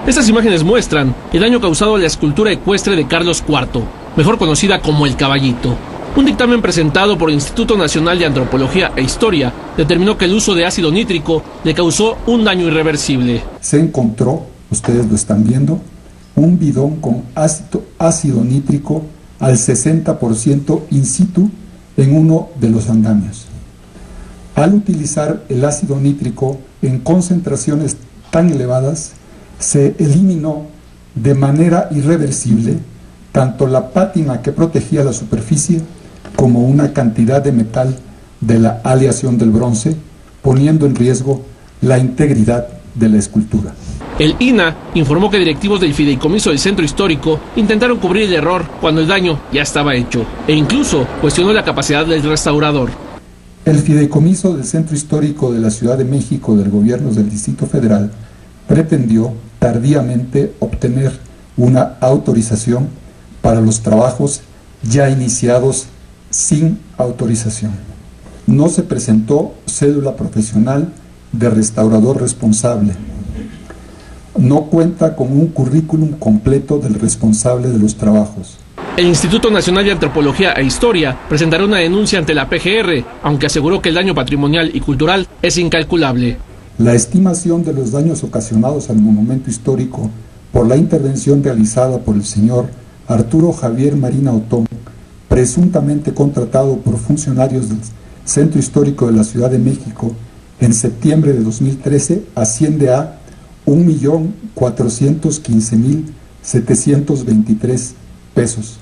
Estas imágenes muestran el daño causado a la escultura ecuestre de Carlos IV, mejor conocida como el Caballito. Un dictamen presentado por el Instituto Nacional de Antropología e Historia determinó que el uso de ácido nítrico le causó un daño irreversible. Se encontró, ustedes lo están viendo, un bidón con ácido nítrico al 60% in situ en uno de los andamios. Al utilizar el ácido nítrico en concentraciones tan elevadas, se eliminó de manera irreversible tanto la pátina que protegía la superficie como una cantidad de metal de la aleación del bronce, poniendo en riesgo la integridad de la escultura. El INAH informó que directivos del fideicomiso del centro histórico intentaron cubrir el error cuando el daño ya estaba hecho, e incluso cuestionó la capacidad del restaurador. El fideicomiso del centro histórico de la Ciudad de México del gobierno del Distrito Federal pretendió tardíamente obtener una autorización para los trabajos ya iniciados sin autorización. No se presentó cédula profesional de restaurador responsable. No cuenta con un currículum completo del responsable de los trabajos. El Instituto Nacional de Antropología e Historia presentará una denuncia ante la PGR, aunque aseguró que el daño patrimonial y cultural es incalculable. La estimación de los daños ocasionados al monumento histórico por la intervención realizada por el señor Arturo Javier Marina Otón, presuntamente contratado por funcionarios del Centro Histórico de la Ciudad de México en septiembre de 2013, asciende a 1.415.723 pesos.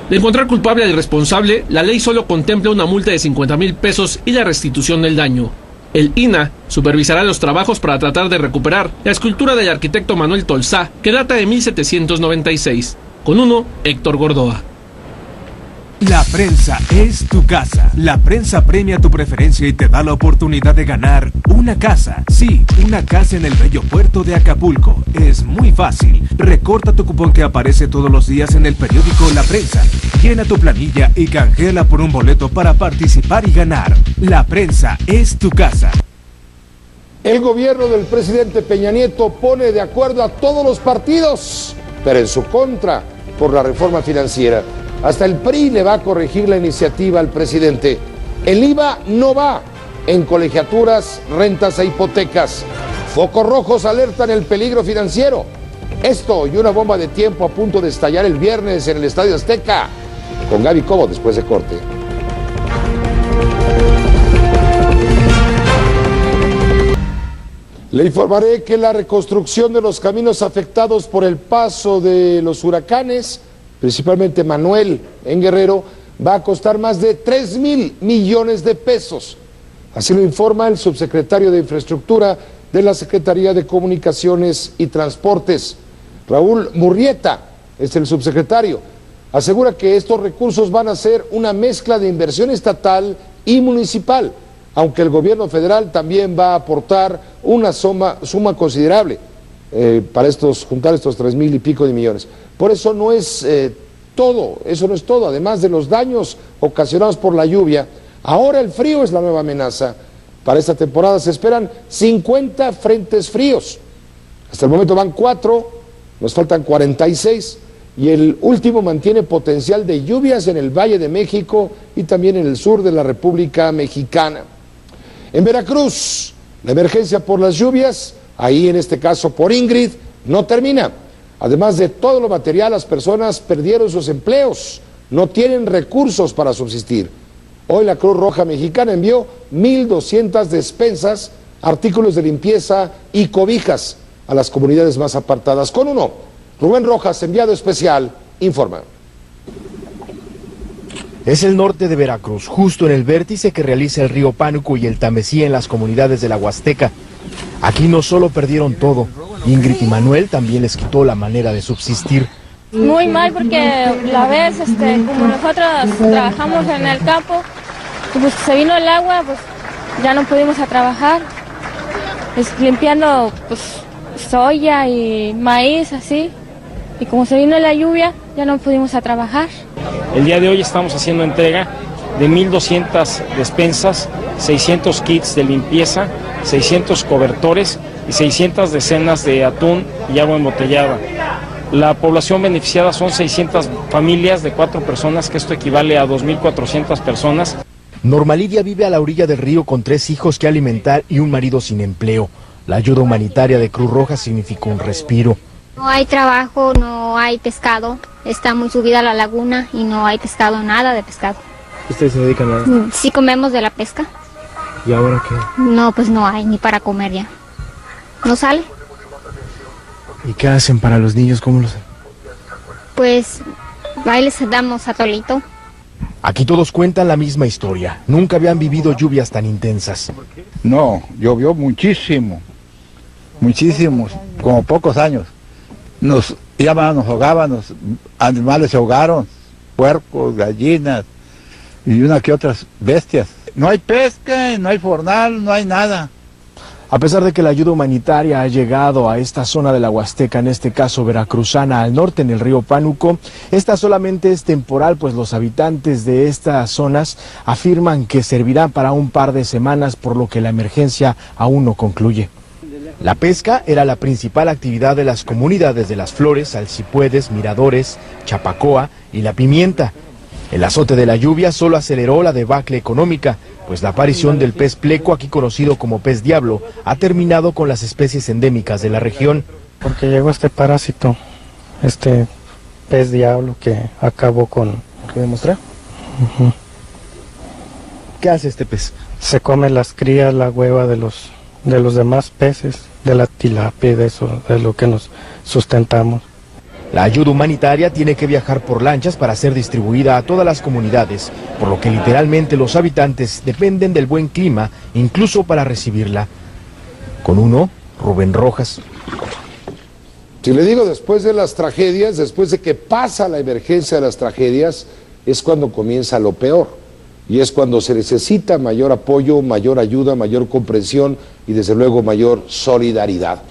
De encontrar culpable al responsable, la ley solo contempla una multa de 50,000 pesos y la restitución del daño. El INAH supervisará los trabajos para tratar de recuperar la escultura del arquitecto Manuel Tolsá, que data de 1796. Con uno, Héctor Gordoa. La prensa es tu casa. La prensa premia tu preferencia y te da la oportunidad de ganar una casa. Sí, una casa en el bello puerto de Acapulco. Es muy fácil. Recorta tu cupón que aparece todos los días en el periódico La Prensa. Llena tu planilla y canjeala por un boleto para participar y ganar. La prensa es tu casa. El gobierno del presidente Peña Nieto pone de acuerdo a todos los partidos, pero en su contra por la reforma financiera. Hasta el PRI le va a corregir la iniciativa al presidente. El IVA no va en colegiaturas, rentas e hipotecas. Focos rojos alertan el peligro financiero. Esto y una bomba de tiempo a punto de estallar el viernes en el Estadio Azteca. Con Gaby Cobo después de corte. Le informaré que la reconstrucción de los caminos afectados por el paso de los huracanes, principalmente Manuel en Guerrero, va a costar más de 3,000 millones de pesos. Así lo informa el subsecretario de Infraestructura de la Secretaría de Comunicaciones y Transportes. Raúl Murrieta es el subsecretario. Asegura que estos recursos van a ser una mezcla de inversión estatal y municipal, aunque el gobierno federal también va a aportar una suma considerable para juntar estos 3,000 y pico de millones. Por eso no es todo, eso no es todo. Además de los daños ocasionados por la lluvia, ahora el frío es la nueva amenaza. Para esta temporada se esperan 50 frentes fríos. Hasta el momento van 4, nos faltan 46, y el último mantiene potencial de lluvias en el Valle de México y también en el sur de la República Mexicana. En Veracruz, la emergencia por las lluvias, ahí en este caso por Ingrid, no termina. Además de todo lo material, las personas perdieron sus empleos, no tienen recursos para subsistir. Hoy la Cruz Roja Mexicana envió 1,200 despensas, artículos de limpieza y cobijas a las comunidades más apartadas. Con uno, Rubén Rojas, enviado especial, informa. Es el norte de Veracruz, justo en el vértice que realiza el río Pánuco y el Tamesí en las comunidades de la Huasteca. Aquí no solo perdieron todo, Ingrid y Manuel también les quitó la manera de subsistir. Muy mal porque la vez, como nosotros trabajamos en el campo, pues se vino el agua, pues ya no pudimos a trabajar, limpiando pues soya y maíz así, y como se vino la lluvia ya no pudimos a trabajar. El día de hoy estamos haciendo entrega de 1,200 despensas, 600 kits de limpieza, 600 cobertores y 600 decenas de atún y agua embotellada. La población beneficiada son 600 familias de 4 personas, que esto equivale a 2,400 personas. Norma Lidia vive a la orilla del río con 3 hijos que alimentar y un marido sin empleo. La ayuda humanitaria de Cruz Roja significó un respiro. No hay trabajo, no hay pescado, está muy subida la laguna y no hay pescado, nada de pescado. ¿Ustedes se dedican a eso? Sí comemos de la pesca. ¿Y ahora qué? No, pues no hay ni para comer ya. No sale. ¿Y qué hacen para los niños? ¿Cómo los hacen? Pues ahí les damos atolito. Aquí todos cuentan la misma historia. Nunca habían vivido lluvias tan intensas. No, llovió muchísimo, como pocos años. Nos ahogaban, los animales se ahogaron, puercos, gallinas y una que otras bestias. No hay pesca, no hay fornal, no hay nada. A pesar de que la ayuda humanitaria ha llegado a esta zona de la Huasteca, en este caso veracruzana, al norte en el río Pánuco, esta solamente es temporal, pues los habitantes de estas zonas afirman que servirá para un par de semanas, por lo que la emergencia aún no concluye. La pesca era la principal actividad de las comunidades de Las Flores, Alcipuedes, Miradores, Chapacoa y La Pimienta. El azote de la lluvia solo aceleró la debacle económica, pues la aparición del pez pleco, aquí conocido como pez diablo, ha terminado con las especies endémicas de la región. Porque llegó este parásito, este pez diablo que acabó con... ¿Qué demostrar? ¿Qué hace este pez? Se come las crías, la hueva de los demás peces, de la tilapia y de eso, de lo que nos sustentamos. La ayuda humanitaria tiene que viajar por lanchas para ser distribuida a todas las comunidades, por lo que literalmente los habitantes dependen del buen clima, incluso para recibirla. Con uno, Rubén Rojas. Si le digo, después de las tragedias, después de que pasa la emergencia de las tragedias, es cuando comienza lo peor. Y es cuando se necesita mayor apoyo, mayor ayuda, mayor comprensión y desde luego mayor solidaridad.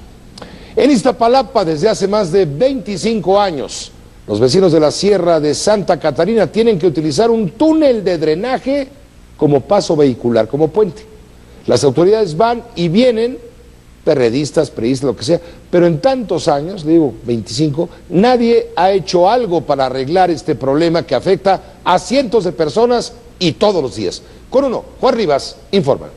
En Iztapalapa, desde hace más de 25 años, los vecinos de la Sierra de Santa Catarina tienen que utilizar un túnel de drenaje como paso vehicular, como puente. Las autoridades van y vienen, perredistas, priistas, lo que sea, pero en tantos años, digo 25, nadie ha hecho algo para arreglar este problema que afecta a cientos de personas y todos los días. Con uno, Juan Rivas informa.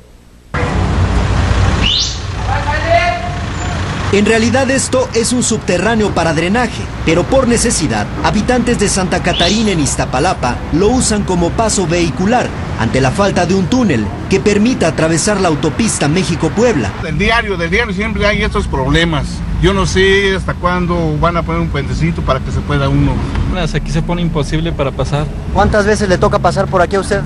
En realidad esto es un subterráneo para drenaje, pero por necesidad, habitantes de Santa Catarina en Iztapalapa lo usan como paso vehicular ante la falta de un túnel que permita atravesar la autopista México-Puebla. Del diario siempre hay estos problemas. Yo no sé hasta cuándo van a poner un puentecito para que se pueda uno. Aquí se pone imposible para pasar. ¿Cuántas veces le toca pasar por aquí a usted?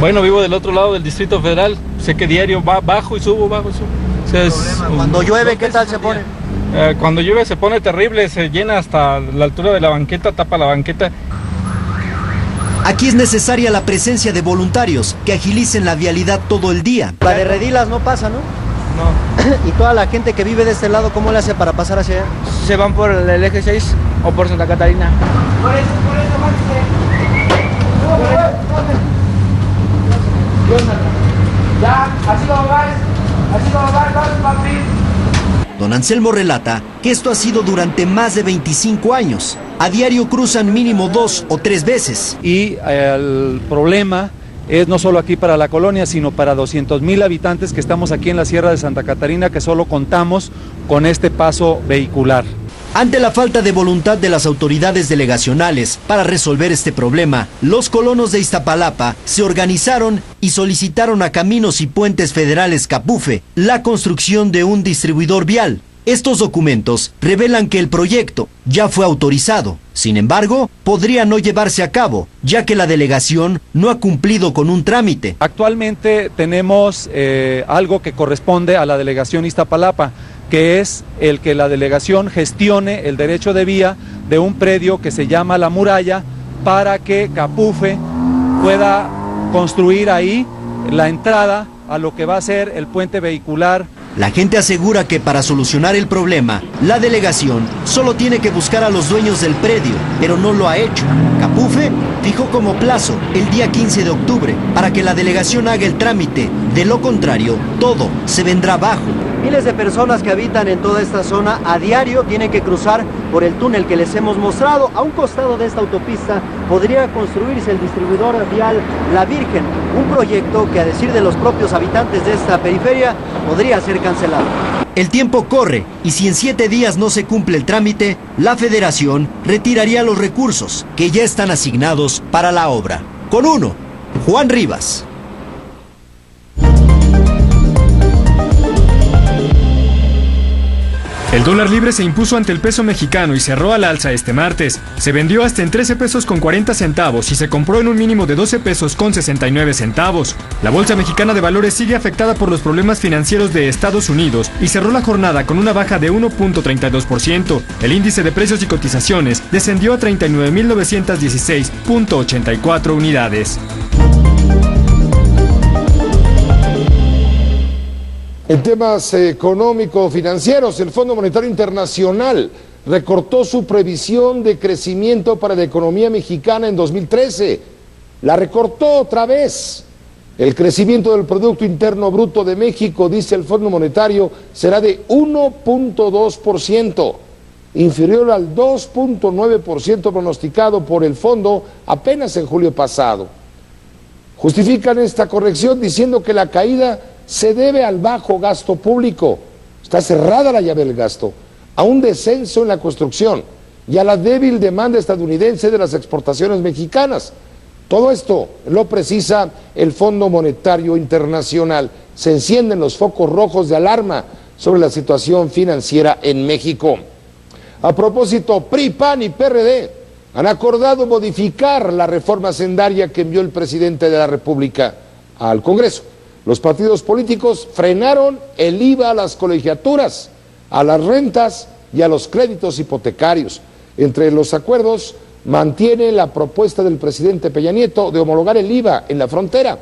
Bueno, vivo del otro lado del Distrito Federal. Sé que diario bajo y subo, bajo y subo. Cuando llueve, ¿qué tal se pone? Cuando llueve se pone terrible, se llena hasta la altura de la banqueta, tapa la banqueta. Aquí es necesaria la presencia de voluntarios que agilicen la vialidad todo el día. La de Redilas no pasa, ¿no? No. ¿Y toda la gente que vive de este lado, cómo le hace para pasar hacia allá? Se van por el eje 6 o por Santa Catarina. Ya, así lo vais. Don Anselmo relata que esto ha sido durante más de 25 años. A diario cruzan mínimo 2 o 3 veces. Y el problema es no solo aquí para la colonia, sino para 200,000 habitantes que estamos aquí en la Sierra de Santa Catarina, que solo contamos con este paso vehicular. Ante la falta de voluntad de las autoridades delegacionales para resolver este problema, los colonos de Iztapalapa se organizaron y solicitaron a Caminos y Puentes Federales Capufe la construcción de un distribuidor vial. Estos documentos revelan que el proyecto ya fue autorizado. Sin embargo, podría no llevarse a cabo, ya que la delegación no ha cumplido con un trámite. Actualmente tenemos algo que corresponde a la delegación Iztapalapa, que es el que la delegación gestione el derecho de vía de un predio que se llama La Muralla para que Capufe pueda construir ahí la entrada a lo que va a ser el puente vehicular. La gente asegura que para solucionar el problema, la delegación solo tiene que buscar a los dueños del predio, pero no lo ha hecho. Capufe fijó como plazo el día 15 de octubre para que la delegación haga el trámite. De lo contrario, todo se vendrá abajo. Miles de personas que habitan en toda esta zona a diario tienen que cruzar por el túnel que les hemos mostrado. A un costado de esta autopista podría construirse el distribuidor vial La Virgen, un proyecto que, a decir de los propios habitantes de esta periferia, podría ser cancelado. El tiempo corre y si en 7 días no se cumple el trámite, la Federación retiraría los recursos que ya están asignados para la obra. Con uno, Juan Rivas. El dólar libre se impuso ante el peso mexicano y cerró al alza este martes. Se vendió hasta en 13 pesos con 40 centavos y se compró en un mínimo de 12 pesos con 69 centavos. La Bolsa Mexicana de Valores sigue afectada por los problemas financieros de Estados Unidos y cerró la jornada con una baja de 1.32%. El índice de precios y cotizaciones descendió a 39.916.84 unidades. En temas económico-financieros, el Fondo Monetario Internacional recortó su previsión de crecimiento para la economía mexicana en 2013. La recortó otra vez. El crecimiento del Producto Interno Bruto de México, dice el Fondo Monetario, será de 1.2%, inferior al 2.9% pronosticado por el fondo apenas en julio pasado. Justifican esta corrección diciendo que la caída se debe al bajo gasto público, está cerrada la llave del gasto, a un descenso en la construcción y a la débil demanda estadounidense de las exportaciones mexicanas. Todo esto lo precisa el Fondo Monetario Internacional. Se encienden los focos rojos de alarma sobre la situación financiera en México. A propósito, PRI, PAN y PRD han acordado modificar la reforma hacendaria que envió el presidente de la República al Congreso. Los partidos políticos frenaron el IVA a las colegiaturas, a las rentas y a los créditos hipotecarios. Entre los acuerdos mantiene la propuesta del presidente Peña Nieto de homologar el IVA en la frontera,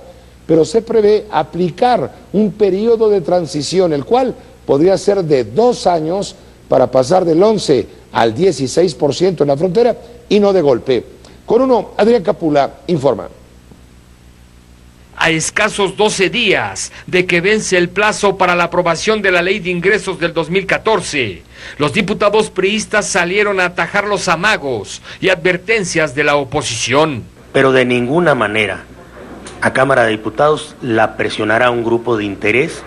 pero se prevé aplicar un periodo de transición, el cual podría ser de 2 años para pasar del 11 al 16% en la frontera y no de golpe. Con uno, Adrián Capula informa. A escasos 12 días de que vence el plazo para la aprobación de la Ley de Ingresos del 2014, los diputados priistas salieron a atajar los amagos y advertencias de la oposición. Pero de ninguna manera a Cámara de Diputados la presionará un grupo de interés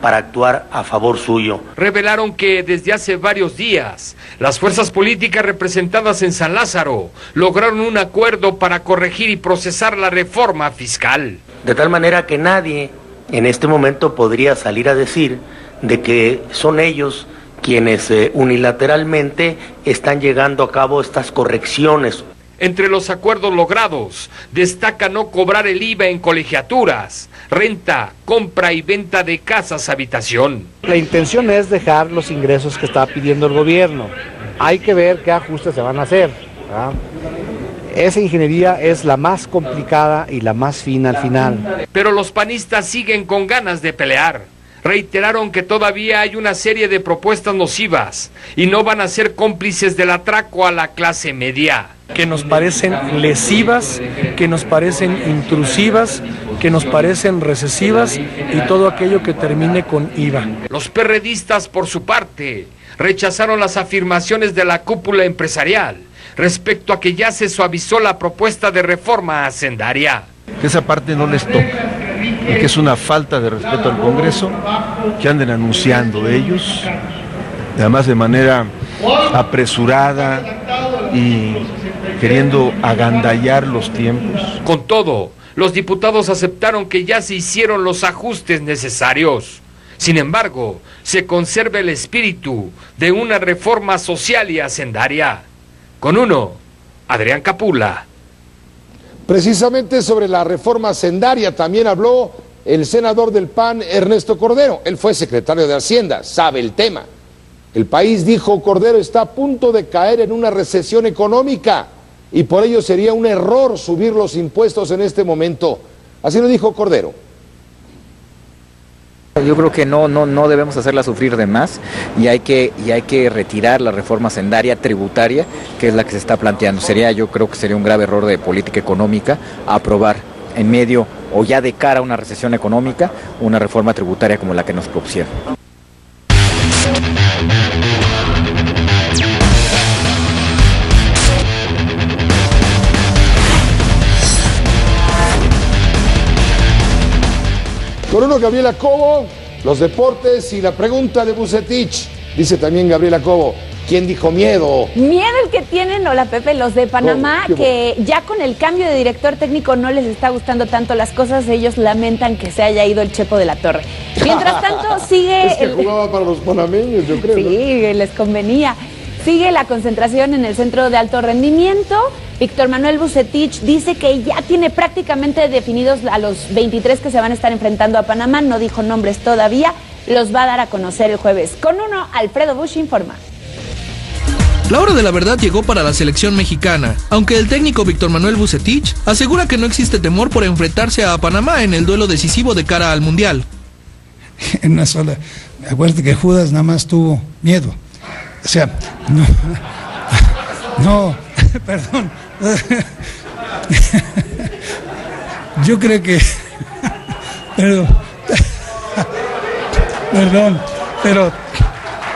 para actuar a favor suyo. Revelaron que desde hace varios días las fuerzas políticas representadas en San Lázaro lograron un acuerdo para corregir y procesar la reforma fiscal. De tal manera que nadie en este momento podría salir a decir de que son ellos quienes unilateralmente están llevando a cabo estas correcciones. Entre los acuerdos logrados, destaca no cobrar el IVA en colegiaturas, renta, compra y venta de casas habitación. La intención es dejar los ingresos que está pidiendo el gobierno. Hay que ver qué ajustes se van a hacer, ¿verdad? Esa ingeniería es la más complicada y la más fina al final. Pero los panistas siguen con ganas de pelear. Reiteraron que todavía hay una serie de propuestas nocivas y no van a ser cómplices del atraco a la clase media. Que nos parecen lesivas, que nos parecen intrusivas, que nos parecen recesivas y todo aquello que termine con IVA. Los perredistas, por su parte, rechazaron las afirmaciones de la cúpula empresarial respecto a que ya se suavizó la propuesta de reforma hacendaria. Que esa parte no les toca y que es una falta de respeto al Congreso que anden anunciando ellos, además de manera apresurada y queriendo agandallar los tiempos. Con todo, los diputados aceptaron que ya se hicieron los ajustes necesarios. Sin embargo, se conserva el espíritu de una reforma social y hacendaria. Con uno, Adrián Capula. Precisamente sobre la reforma hacendaria también habló el senador del PAN, Ernesto Cordero. Él fue secretario de Hacienda, sabe el tema. El país, dijo Cordero, está a punto de caer en una recesión económica y por ello sería un error subir los impuestos en este momento. Así lo dijo Cordero. Yo creo que no debemos hacerla sufrir de más y hay que retirar la reforma hacendaria tributaria, que es la que se está planteando. Yo creo que sería un grave error de política económica aprobar en medio o ya de cara a una recesión económica una reforma tributaria como la que nos propusieron. Con uno, Gabriela Cobo, los deportes y la pregunta de Vucetich. Dice también Gabriela Cobo, ¿Quién dijo miedo? Miedo el que tienen, hola Pepe, los de Panamá, que ya con el cambio de director técnico no les está gustando tanto las cosas. Ellos lamentan que se haya ido el Chepo de la Torre. Mientras tanto, sigue... Es que jugaba para los panameños, yo creo. Sí, ¿no? Les convenía. Sigue la concentración en el centro de alto rendimiento. Víctor Manuel Vucetich dice que ya tiene prácticamente definidos a los 23 que se van a estar enfrentando a Panamá. No dijo nombres todavía. Los va a dar a conocer el jueves. Con uno, Alfredo Bush informa. La hora de la verdad llegó para la selección mexicana, aunque el técnico Víctor Manuel Vucetich asegura que no existe temor por enfrentarse a Panamá en el duelo decisivo de cara al Mundial. En una sola, acuérdate que Judas nada más tuvo miedo, o sea, no, perdón, yo creo que, perdón, pero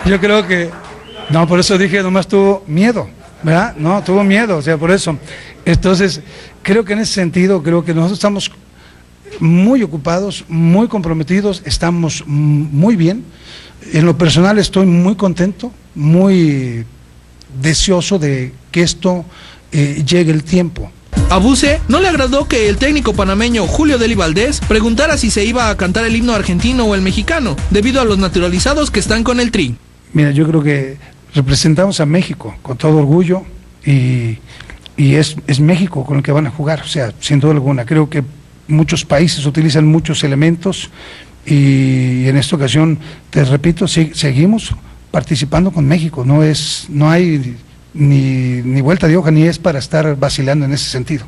yo creo que no, por eso dije, nomás tuvo miedo, ¿verdad? No, tuvo miedo, o sea, por eso. Entonces, creo que en ese sentido, creo que nosotros estamos muy ocupados, muy comprometidos, estamos muy bien. En lo personal estoy muy contento, muy deseoso de que esto llegue el tiempo. A Buce no le agradó que el técnico panameño Julio Deli Valdés preguntara si se iba a cantar el himno argentino o el mexicano, debido a los naturalizados que están con el Tri. Mira, yo creo que representamos a México con todo orgullo y es México con el que van a jugar, o sea, sin duda alguna. Creo que muchos países utilizan muchos elementos y en esta ocasión, te repito, seguimos participando con México, no hay ni vuelta de hoja, ni es para estar vacilando en ese sentido.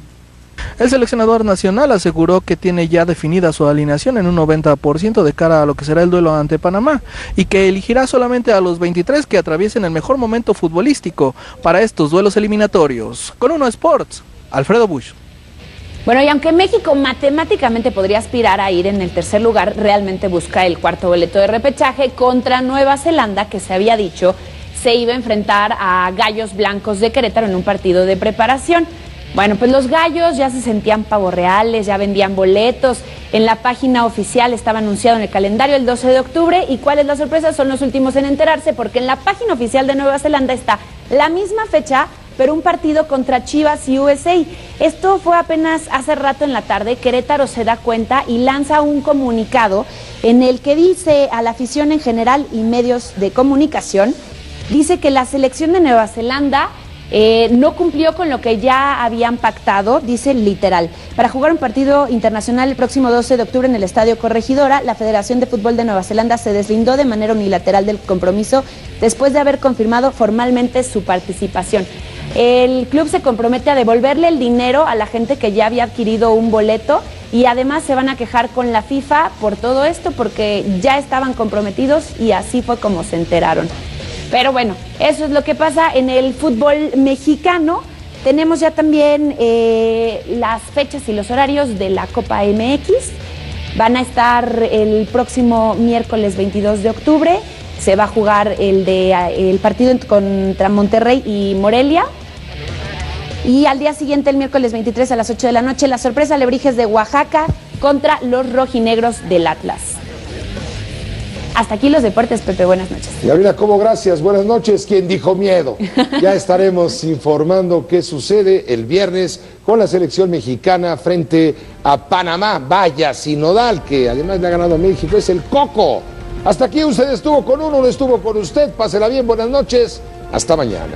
El seleccionador nacional aseguró que tiene ya definida su alineación en un 90% de cara a lo que será el duelo ante Panamá y que elegirá solamente a los 23 que atraviesen el mejor momento futbolístico para estos duelos eliminatorios. Con Uno Sports, Alfredo Bush. Bueno, y aunque México matemáticamente podría aspirar a ir en el tercer lugar, realmente busca el cuarto boleto de repechaje contra Nueva Zelanda, que se había dicho se iba a enfrentar a Gallos Blancos de Querétaro en un partido de preparación. Bueno, pues los gallos ya se sentían pavos reales, ya vendían boletos. En la página oficial estaba anunciado en el calendario el 12 de octubre. ¿Y cuál es la sorpresa? Son los últimos en enterarse, porque en la página oficial de Nueva Zelanda está la misma fecha, pero un partido contra Chivas y USA. Esto fue apenas hace rato en la tarde. Querétaro se da cuenta y lanza un comunicado en el que dice a la afición en general y medios de comunicación, dice que la selección de Nueva Zelanda no cumplió con lo que ya habían pactado, dice literal. Para jugar un partido internacional el próximo 12 de octubre en el Estadio Corregidora, la Federación de Fútbol de Nueva Zelanda se deslindó de manera unilateral del compromiso después de haber confirmado formalmente su participación. El club se compromete a devolverle el dinero a la gente que ya había adquirido un boleto y además se van a quejar con la FIFA por todo esto porque ya estaban comprometidos y así fue como se enteraron. Pero bueno, eso es lo que pasa en el fútbol mexicano. Tenemos ya también las fechas y los horarios de la Copa MX. Van a estar el próximo miércoles 22 de octubre. Se va a jugar el partido contra Monterrey y Morelia. Y al día siguiente, el miércoles 23 a las 8 de la noche, la sorpresa Alebrijes de Oaxaca contra los rojinegros del Atlas. Hasta aquí los deportes, Pepe, buenas noches. Gabriela, ¿cómo? Gracias, buenas noches. ¿Quién dijo miedo? Ya estaremos informando qué sucede el viernes con la selección mexicana frente a Panamá. Vaya, sinodal, que además le ha ganado a México, es el Coco. Hasta aquí usted estuvo con Uno, estuvo con usted. Pásela bien, buenas noches. Hasta mañana.